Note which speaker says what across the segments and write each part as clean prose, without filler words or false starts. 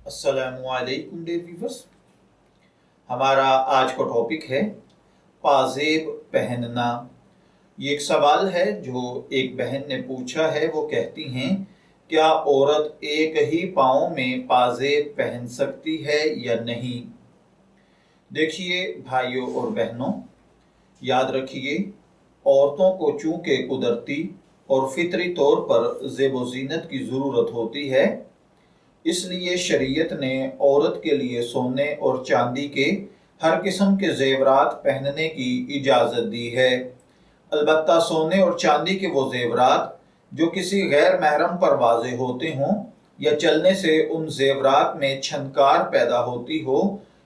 Speaker 1: अस्सलामु अलैकुम dear viewers. हमारा आज का टॉपिक है पाजेब पहनना। ये एक सवाल है जो एक बहन ने पूछा है। वो कहती हैं, क्या औरत एक ही पाँव में पाजेब पहन सकती है या नहीं? देखिए भाइयों और बहनों, याद रखिए, औरतों को चूंकि कुदरती और फितरी तौर पर ज़ेब व ज़ीनत की ज़रूरत होती है, इसलिए शरीयत ने औरत के लिए सोने और चांदी के हर किस्म के जेवरात पहनने की इजाज़त दी है। अलबत्ता सोने और चांदी के वो जेवरात जो किसी गैर महरम पर वाज़े होते हों या चलने से उन जेवरात में छनकार पैदा होती हो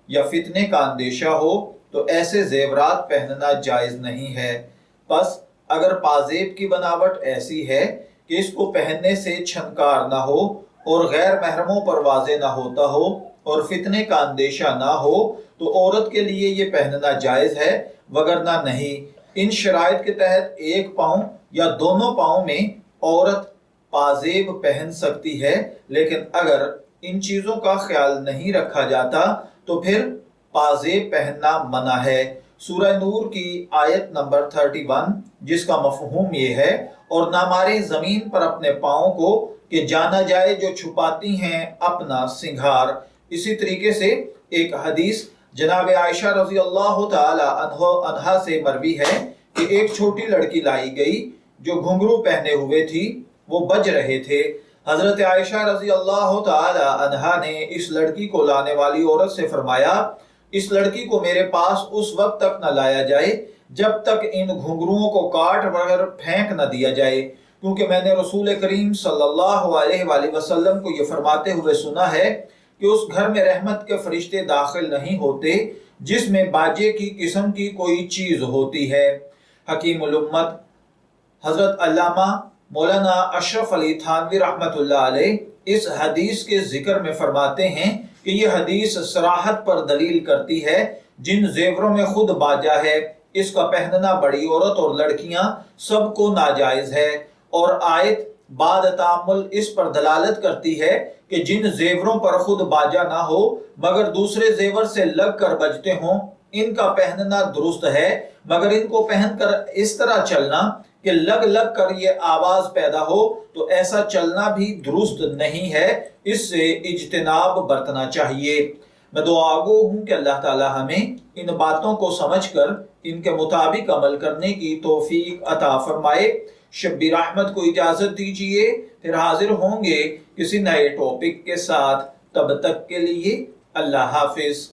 Speaker 1: या फितने का अंदेशा हो, तो ऐसे जेवरात पहनना जायज़ नहीं है। बस अगर पाजेब की बनावट ऐसी है कि इसको पहनने से छनकार ना हो और गैर महरमों पर वाजे ना होता हो और फितने का अंदेशा ना हो, तो औरत के लिए ये पहनना जायज़ है, वगरना नहीं। इन शराइत के तहत एक पाँव या दोनों पाँव में औरत पाजेब पहन सकती है, लेकिन अगर इन चीज़ों का ख्याल नहीं रखा जाता तो फिर पाजेब पहनना मना है। सूरह नूर की आयत नंबर 31, जिसका मफहूम ये है, और ना मारे ज़मीन पर अपने पाँव को कि जाना जाए जो छुपाती हैं अपना सिंगार। इसी तरीके से एक हदीस जनाब आयशा रज़ी अल्लाह तआला अन्हा से मरवी है कि एक छोटी लड़की लाई गई जो घुंघरू पहने हुए थी, वो बज रहे थे। हजरत आयशा रज़ी अल्लाह तआला अन्हा ने इस लड़की को लाने वाली औरत से फरमाया, इस लड़की को मेरे पास उस वक्त तक न लाया जाए जब तक इन घुंघरुओं को काट कर फेंक न दिया जाए, क्योंकि मैंने रसूल करीम सल्लल्लाहु अलैहि वसल्लम को ये फरमाते हुए सुना है कि उस घर में रहमत के फरिश्ते दाखिल नहीं होते जिसमें बाजे की किस्म की कोई चीज होती है। हकीमुल उम्मत हजरत अल्लामा मौलाना अशरफ अली थानवी रहमतुल्लाह अलैह इस हदीस के जिक्र में फरमाते हैं कि यह हदीस सराहत पर दलील करती है, जिन जेवरों में खुद बाजा है इसका पहनना बड़ी औरत और लड़कियां सबको नाजायज है। और आयत बाद तामुल इस पर दलालत करती है कि जिन जेवरों पर खुद बाजा ना हो मगर दूसरे जेवर से लग कर बजते हों, इनका पहनना दुरुस्त है, मगर इनको पहनकर इस तरह चलना कि लग लग कर ये आवाज पैदा हो, तो ऐसा चलना भी दुरुस्त नहीं है। इससे इज्तिनाब बरतना चाहिए। मैं दुआगो हूँ कि अल्लाह ताला हमें इन बातों को समझकर इनके मुताबिक अमल करने की तौफीक अता फरमाए। शब्बीर अहमद को इजाजत दीजिए, फिर हाजिर होंगे किसी नए टॉपिक के साथ। तब तक के लिए अल्लाह हाफिज।